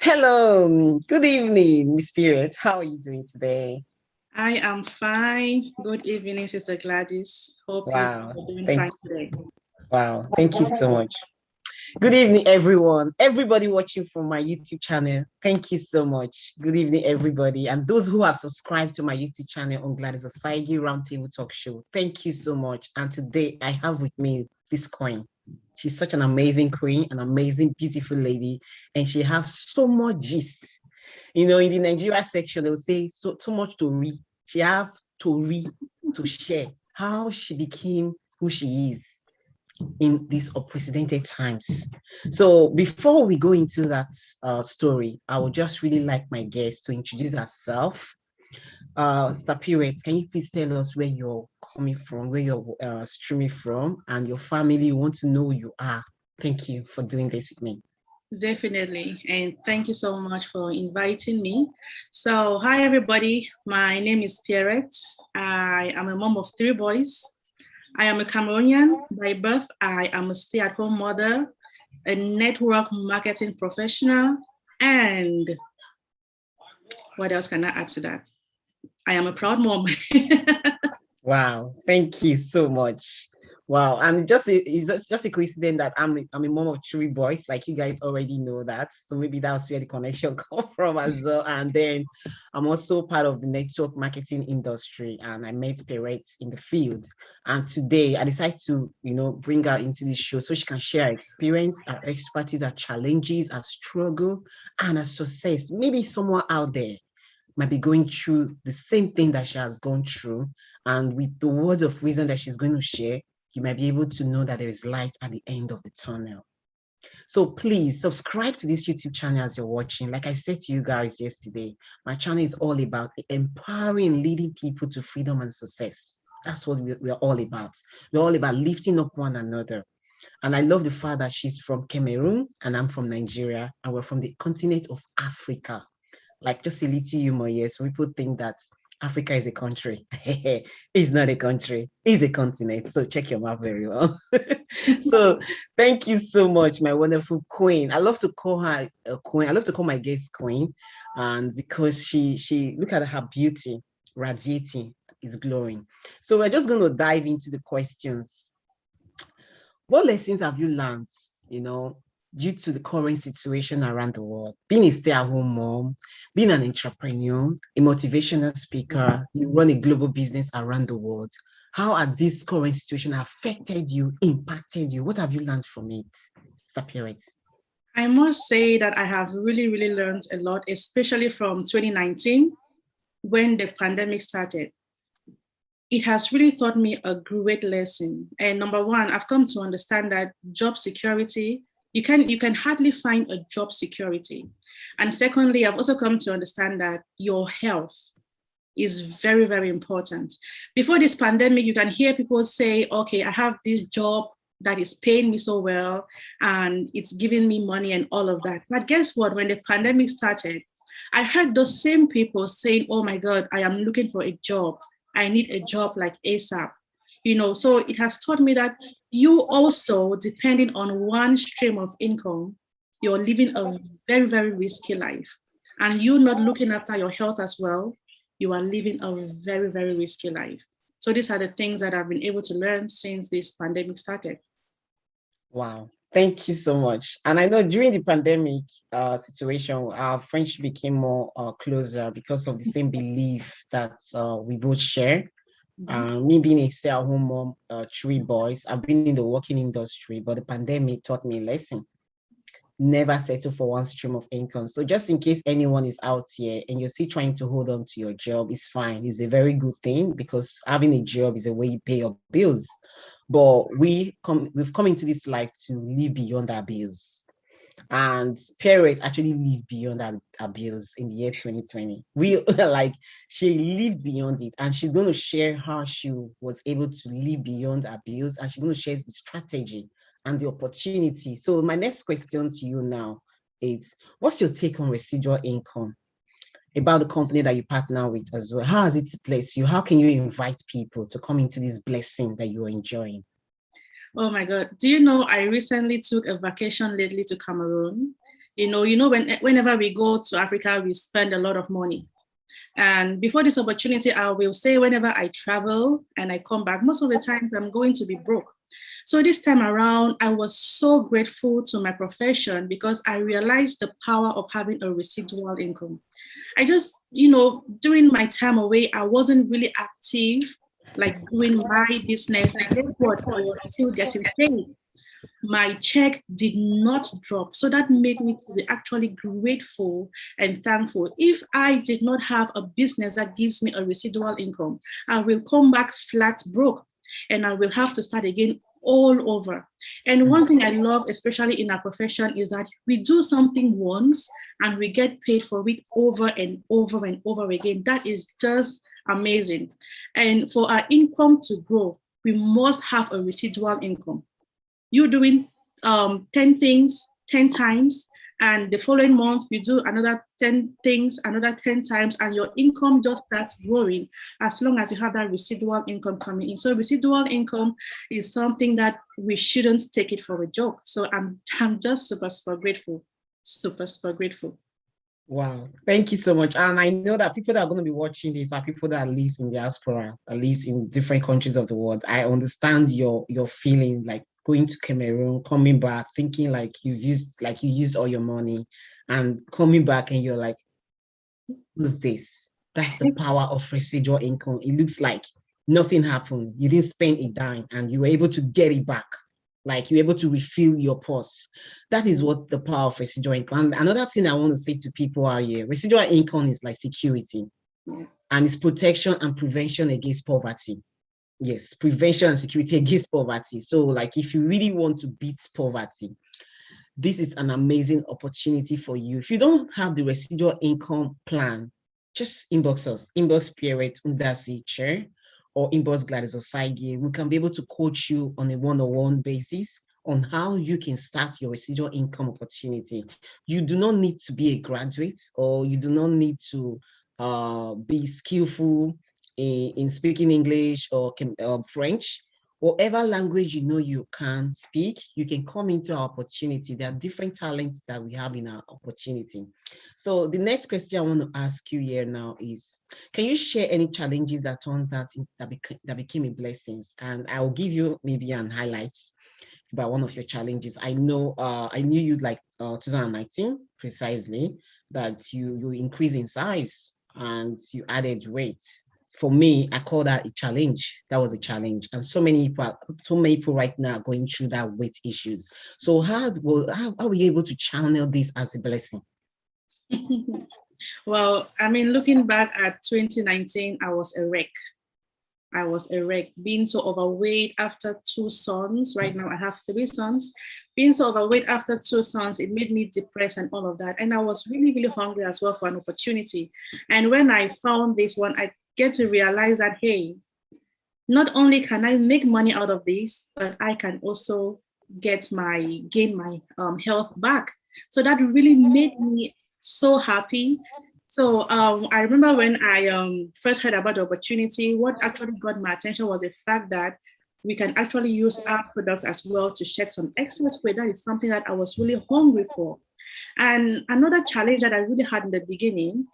Hello, good evening, Miss Spirit. How are you doing today? I am fine. Good evening, Sister Gladys. Hope you Wow, are doing thank fine today. thank you so much. Good evening, everyone. Everybody watching from my YouTube channel, thank you so much. Good evening, everybody. And those who have subscribed to my YouTube channel on Gladys Osaigi Roundtable Talk Show, thank you so much. And today I have with me this queen. She's such an amazing queen, an amazing, beautiful lady, and she has so much gist. In the Nigeria section, they will say so much to read. She have to read to share how she became who she is in these unprecedented times. So before we go into that story, I would just really like my guest to introduce herself. Stapiret, can you please tell us where you're coming from, where you're streaming from, and your family? We want to know who you are. Thank you for doing this with me. Definitely. And thank you so much for inviting me. So, hi, everybody. My name is Pierrette. I am a mom of three boys. I am a Cameroonian by birth. I am a stay at home mother, a network marketing professional, and what else can I add to that? I am a proud mom. Wow, thank you so much. Wow, and it's just a coincidence that I'm a mom of three boys, like you guys already know that. So maybe that's where the connection come from as well. And then I'm also part of the network marketing industry, and I met parents in the field. And today I decided to, bring her into this show so she can share her experience, her expertise, her challenges, her struggle, and her success. Maybe someone out there might be going through the same thing that she has gone through. And with the words of wisdom that she's going to share, you might be able to know that there is light at the end of the tunnel. So please subscribe to this YouTube channel as you're watching. Like I said to you guys yesterday, my channel is all about empowering and leading people to freedom and success. That's what we're all about. We're all about lifting up one another. And I love the fact that she's from Cameroon and I'm from Nigeria, and we're from the continent of Africa. Like just a little humor here. So people think that Africa is a country. It's not a country, it's a continent. So check your map very well. So thank you so much, my wonderful queen. I love to call her a queen. I love to call my guest queen. And because she look at her beauty radiating, is glowing. So we're just going to dive into the questions. What lessons have you learned, due to the current situation around the world? Being a stay-at-home mom, being an entrepreneur, a motivational speaker, you run a global business around the world. How has this current situation affected you, impacted you? What have you learned from it, Mr. Perez? I must say that I have really, really learned a lot, especially from 2019 when the pandemic started. It has really taught me a great lesson. And number one, I've come to understand that job security, you can hardly find a job security. And secondly, I've also come to understand that your health is very, very important. Before this pandemic, you can hear people say, okay, I have this job that is paying me so well and it's giving me money and all of that. But guess what? When the pandemic started, I heard those same people saying, oh my God, I am looking for a job. I need a job like ASAP. So it has taught me that you also, depending on one stream of income, you're living a very, very risky life. And you not looking after your health as well, you are living a very, very risky life. So these are the things that I've been able to learn since this pandemic started. Wow. Thank you so much. And I know during the pandemic situation, our friendship became more closer because of the same belief that we both share. Mhm. Me being a stay-at-home mom, three boys, I've been in the working industry, but the pandemic taught me a lesson. Never settle for one stream of income. So just in case anyone is out here and you're still trying to hold on to your job, it's fine. It's a very good thing because having a job is a way you pay your bills. But we've come into this life to live beyond our bills. And parents actually live beyond our bills in the year 2020. We like she lived beyond it, and she's going to share how she was able to live beyond her bills, and she's going to share the strategy and the opportunity. So my next question to you now is, what's your take on residual income, about the company that you partner with as well? How has it placed you? How can you invite people to come into this blessing that you're enjoying? Oh my God. Do you know I recently took a vacation lately to Cameroon? Whenever we go to Africa, we spend a lot of money. And before this opportunity, I will say whenever I travel and I come back, most of the times I'm going to be broke. So this time around, I was so grateful to my profession because I realized the power of having a residual income. I just, during my time away, I wasn't really active, like doing my business. And guess what? I was still getting paid. My check did not drop. So that made me to be actually grateful and thankful. If I did not have a business that gives me a residual income, I will come back flat broke and I will have to start again all over. And one thing I love, especially in our profession, is that we do something once and we get paid for it over and over and over again. That is just amazing. And for our income to grow, we must have a residual income. You're doing 10 things 10 times, and the following month you do another 10 things another 10 times, and your income just starts growing as long as you have that residual income coming in. So residual income is something that we shouldn't take it for a joke. So I'm just super grateful. Super grateful. Wow, thank you so much. And I know that people that are going to be watching this are people that live in diaspora, that lives in different countries of the world. I understand your feeling, like going to Cameroon, coming back, thinking like you used all your money, and coming back and you're like, what's this? That's the power of residual income. It looks like nothing happened. You didn't spend a dime and you were able to get it back. Like you're able to refill your purse. That is what the power of residual income. And another thing I want to say to people out here, residual income is like security, and it's protection and prevention against poverty. Yes, prevention and security against poverty. So like if you really want to beat poverty, this is an amazing opportunity for you. If you don't have the residual income plan, just inbox us, inbox Pierrette Undasi Chair, or inbox Gladys Osagie. We can be able to coach you on a one-on-one basis on how you can start your residual income opportunity. You do not need to be a graduate, or you do not need to be skillful in speaking English or French. Whatever language you know you can speak, you can come into our opportunity. There are different talents that we have in our opportunity. So the next question I want to ask you here now is, can you share any challenges that turns out that became a blessings? And I will give you maybe an highlight about one of your challenges. I know I knew you like 2019 precisely, that you increased in size and you added weight. For me, I call that a challenge. That was a challenge. And so many people right now are going through that weight issues. So how were you able to channel this as a blessing? Well, I mean, looking back at 2019, I was a wreck. Being so overweight after 2 sons. Right now I have 3 sons. Being so overweight after 2 sons, it made me depressed and all of that. And I was really, really hungry as well for an opportunity. And when I found this one, I get to realize that, hey, not only can I make money out of this, but I can also gain my health back. So that really made me so happy. So I remember when I first heard about the opportunity, what actually got my attention was the fact that we can actually use our products as well to shed some excess weight. That is something that I was really hungry for. And another challenge that I really had in the beginning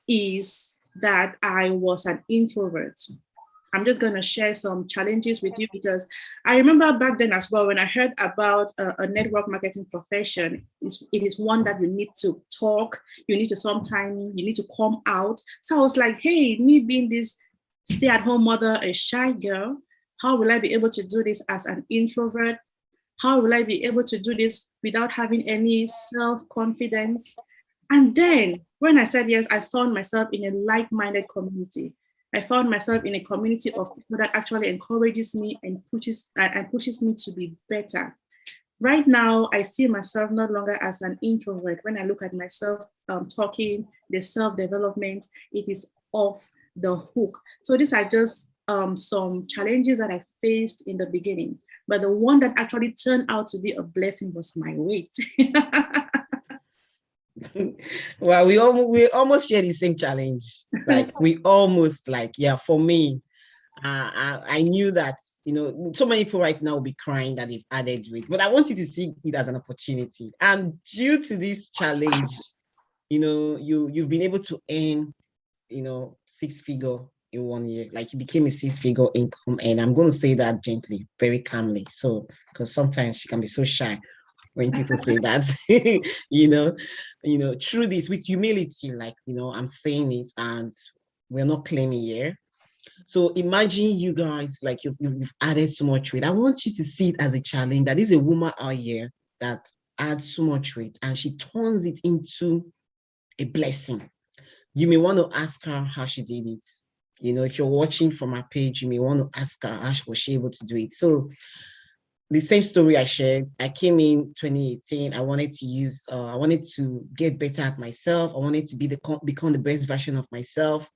is that I was an introvert. I'm just going to share some challenges with you, because I remember back then as well, when I heard about a network marketing profession, it is one that you need to talk, you need to come out. So I was like, hey, me being this stay-at-home mother, a shy girl, how will I be able to do this as an introvert? How will I be able to do this without having any self-confidence? And then when I said yes, I found myself in a like-minded community. I found myself in a community of people that actually encourages me and pushes me to be better. Right now, I see myself no longer as an introvert. When I look at myself talking, the self-development, it is off the hook. So these are just some challenges that I faced in the beginning. But the one that actually turned out to be a blessing was my weight. Well, we almost share the same challenge. Like we almost, like, yeah, for me, I knew that, so many people right now will be crying that they've added weight, but I want you to see it as an opportunity. And due to this challenge, you've been able to earn, six figure in 1 year. Like you became a six-figure income, and I'm going to say that gently, very calmly. So, because sometimes she can be so shy when people say that, you know, through this with humility, like, I'm saying it, and we're not claiming here. So imagine you guys, like you've added so much weight. I want you to see it as a challenge. That is a woman out here that adds so much weight and she turns it into a blessing. You may want to ask her how she did it. If you're watching from her page, you may want to ask her how was she able to do it. So the same story I shared, I came in 2018. I wanted to get better at myself. I wanted to become the best version of myself.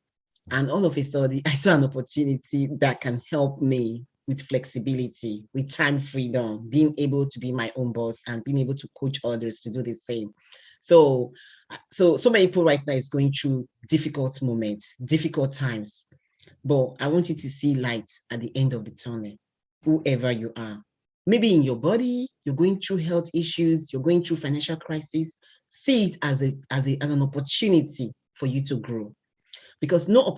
And all of a sudden, I saw an opportunity that can help me with flexibility, with time freedom, being able to be my own boss and being able to coach others to do the same. So many people right now is going through difficult moments, difficult times. But I want you to see light at the end of the tunnel, whoever you are. Maybe in your body, you're going through health issues, you're going through financial crisis. See it as an opportunity for you to grow. Because no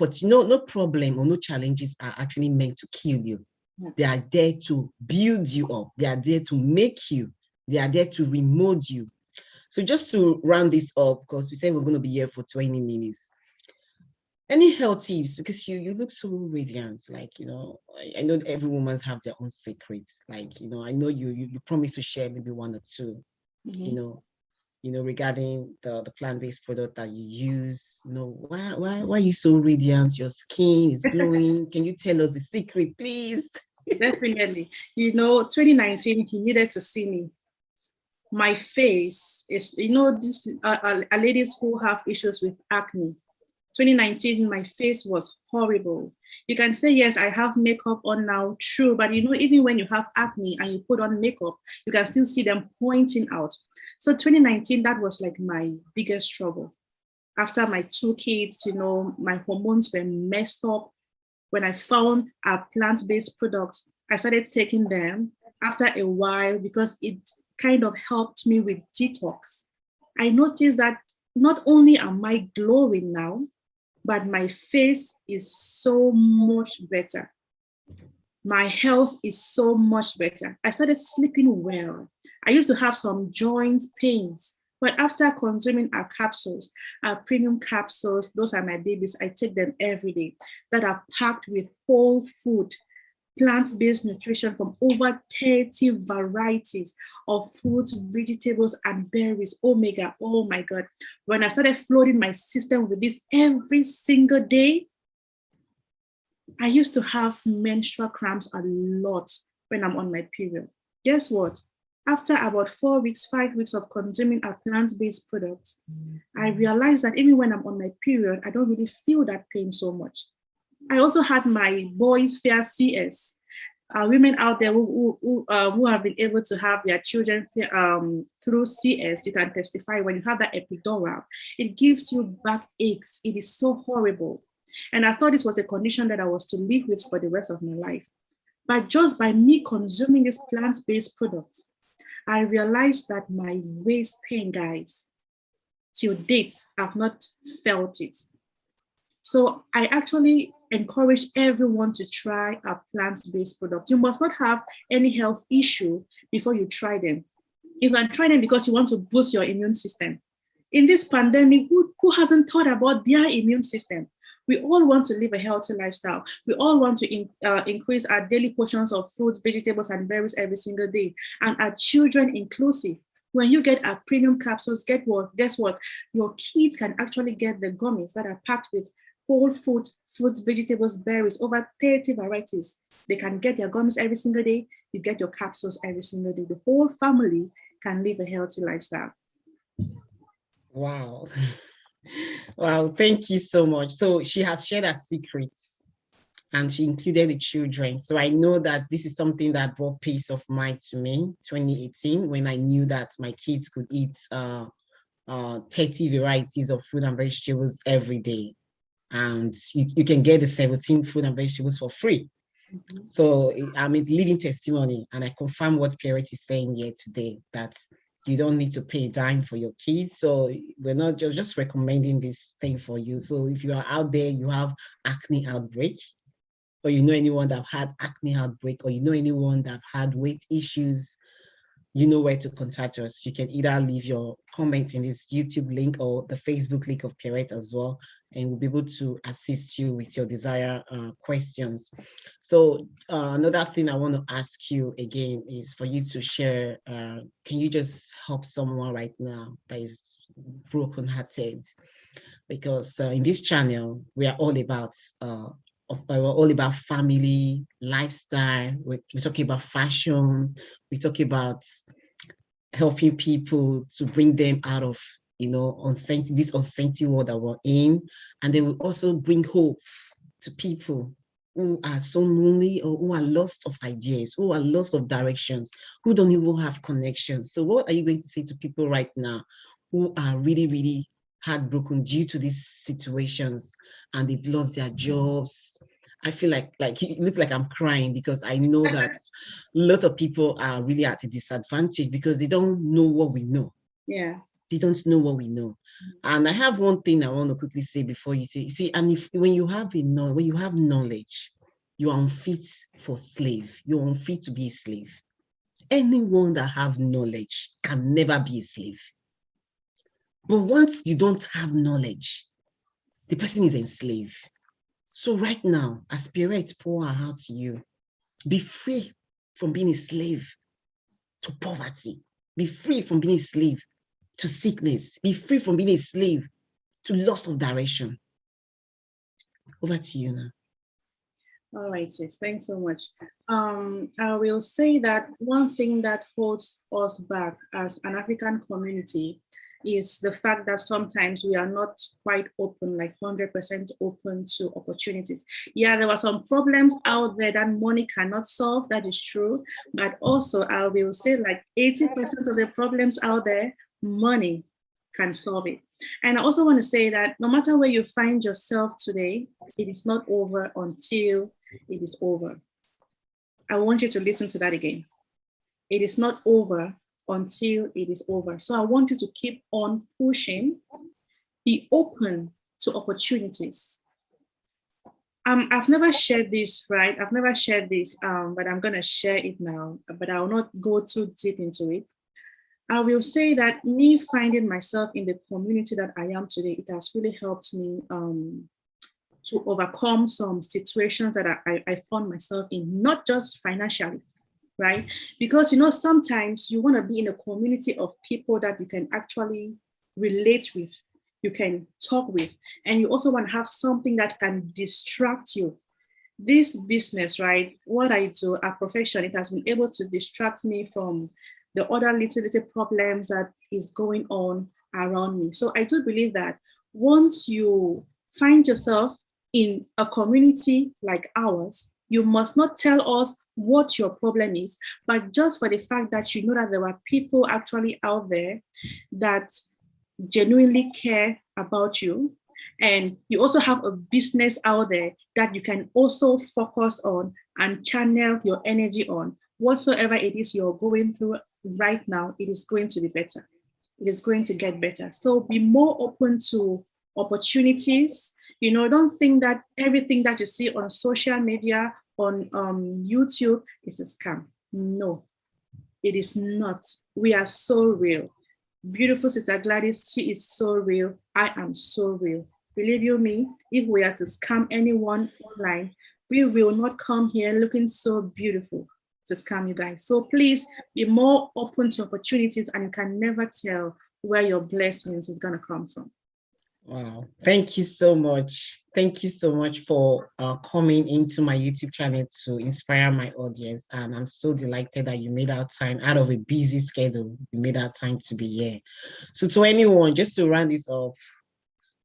problem or no challenges are actually meant to kill you. Yeah. They are there to build you up. They are there to make you. They are there to remold you. So just to round this up, because we said we're going to be here for 20 minutes. Any health tips? Because you look so radiant. Like, I know every woman have their own secrets. Like, I know you promised to share maybe one or two, regarding the plant-based product that you use. Why are you so radiant? Your skin is glowing. Can you tell us the secret, please? Definitely. 2019, he needed to see me. My face is, these are ladies who have issues with acne. 2019, my face was horrible. You can say, yes, I have makeup on now, true, but even when you have acne and you put on makeup, you can still see them pointing out. So 2019, that was like my biggest struggle. After my 2 kids, my hormones were messed up. When I found a plant-based product, I started taking them after a while because it kind of helped me with detox. I noticed that not only am I glowing now, but my face is so much better. My health is so much better. I started sleeping well. I used to have some joint pains, but after consuming our capsules, our premium capsules, those are my babies. I take them every day, that are packed with whole food, plant-based nutrition from over 30 varieties of fruits, vegetables, and berries, omega. Oh my God. When I started flooding my system with this every single day, I used to have menstrual cramps a lot when I'm on my period. Guess what? After about 4 weeks, 5 weeks of consuming a plant-based product, I realized that even when I'm on my period, I don't really feel that pain so much. I also had my boys fair CS. Women out there who have been able to have their children through CS, you can testify when you have that epidural, it gives you backaches. It is so horrible. And I thought this was a condition that I was to live with for the rest of my life. But just by me consuming this plant-based product, I realized that my waist pain, guys, till date, I've not felt it. So I actually encourage everyone to try a plant-based product. You must not have any health issue before you try them. You can try them because you want to boost your immune system. In this pandemic, who hasn't thought about their immune system? We all want to live a healthy lifestyle. We all want to increase our daily portions of fruits, vegetables, and berries every single day, and our children inclusive. When you get our premium capsules, guess what? Your kids can actually get the gummies that are packed with whole food, fruits, vegetables, berries, over 30 varieties. They can get their gummies every single day. You get your capsules every single day. The whole family can live a healthy lifestyle. Wow. Wow, thank you so much. So she has shared her secrets and she included the children. So I know that this is something that brought peace of mind to me, 2018, when I knew that my kids could eat 30 varieties of fruit and vegetables every day. And you can get the 17 fruit and vegetables for free. So I'm a living testimony, and I confirm what Pierrette is saying here today, that you don't need to pay a dime for your kids. So we're not just recommending this thing for you. So if you are out there, you have acne outbreak, or you know anyone that had acne outbreak, or you know anyone that had weight issues, you know where to contact us. You can either leave your comment in this YouTube link or the Facebook link of Pierrette as well, and we'll be able to assist you with your desired questions. So another thing I want to ask you again is for you to share, can you just help someone right now that is brokenhearted? Because in this channel, we are all about family, lifestyle. We're talking about fashion. We're talking about helping people to bring them out of, this uncertainty world that we're in. And they will also bring hope to people who are so lonely, or who are lost of ideas, who are lost of directions, who don't even have connections. So what are you going to say to people right now who are really, really heartbroken due to these situations, and they've lost their jobs? I feel like it looks like I'm crying, because I know that a lot of people are really at a disadvantage because they don't know what we know. Yeah. They don't know what we know. And I have one thing I want to quickly say before you say, see, and when you have knowledge, you are unfit for slave. You're unfit to be a slave. Anyone that have knowledge can never be a slave. But once you don't have knowledge, the person is enslaved. So right now, as Pierrette pour her out to you, be free from being a slave to poverty. Be free from being a slave to sickness. Be free from being a slave to loss of direction. Over to you now. All right, sis. Thanks so much. I will say that one thing that holds us back as an African community is the fact that sometimes we are not quite open, like 100% open to opportunities. Yeah, there are some problems out there that money cannot solve. That is true. But also, I will say like 80% of the problems out there, money can solve it. And I also want to say that no matter where you find yourself today, it is not over until it is over. I want you to listen to that again. It is not over until it is over. So I want you to keep on pushing, be open to opportunities. I've never shared this, right? I've never shared this, but I'm going to share it now, but I will not go too deep into it. I will say that me finding myself in the community that I am today, it has really helped me to overcome some situations that I found myself in, not just financially, right? Because, sometimes you want to be in a community of people that you can actually relate with, you can talk with, and you also want to have something that can distract you. This business, right, what I do, our profession, it has been able to distract me from the other little problems that is going on around me. So I do believe that once you find yourself in a community like ours, you must not tell us what your problem is, but just for the fact that you know that there are people actually out there that genuinely care about you. And you also have a business out there that you can also focus on and channel your energy on. Whatsoever it is you're going through right now, it is going to be better. It is going to get better. So be more open to opportunities. Don't think that everything that you see on social media, on YouTube is a scam. No, it is not. We are so real. Beautiful Sister Gladys, she is so real. I am so real. Believe you me, if we are to scam anyone online, we will not come here looking so beautiful to scam you guys. So please be more open to opportunities, and you can never tell where your blessings is going to come from. Wow. Thank you so much. Thank you so much for coming into my YouTube channel to inspire my audience. And I'm so delighted that you made out time out of a busy schedule. You made out time to be here. So to anyone, just to round this off,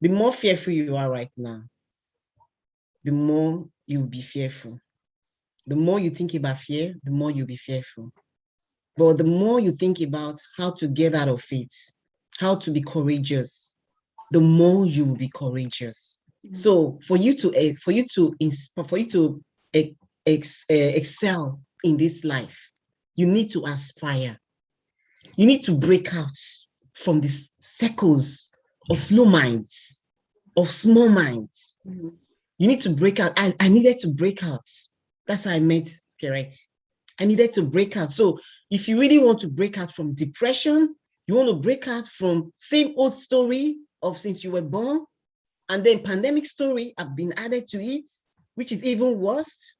the more fearful you are right now, the more you'll be fearful. The more you think about fear, the more you'll be fearful. But the more you think about how to get out of it, how to be courageous, the more you will be courageous. So for you to excel in this life, you need to aspire. You need to break out from these circles of low minds, of small minds. Mm-hmm. You need to break out. I needed to break out. That's how I met Pierrette. I needed to break out. So if you really want to break out from depression, you want to break out from same old story of since you were born, and then pandemic story have been added to it, which is even worse,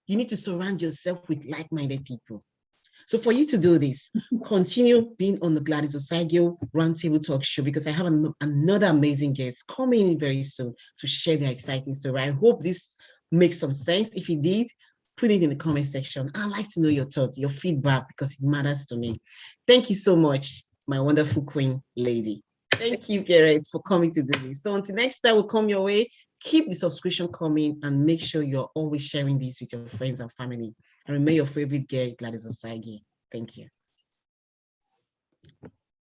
you need to surround yourself with like-minded people. So for you to do this, continue being on the Gladys Osaigio Roundtable Talk Show, because I have another amazing guest coming in very soon to share their exciting story. I hope this makes some sense. If it did, put it in the comment section. I'd like to know your thoughts, your feedback, because it matters to me. Thank you so much, my wonderful queen lady. Thank you, Pierrette, for coming to do this. So until next time, we'll come your way. Keep the subscription coming and make sure you're always sharing this with your friends and family. And remember your favorite girl, Gladys Osaigio. Thank you.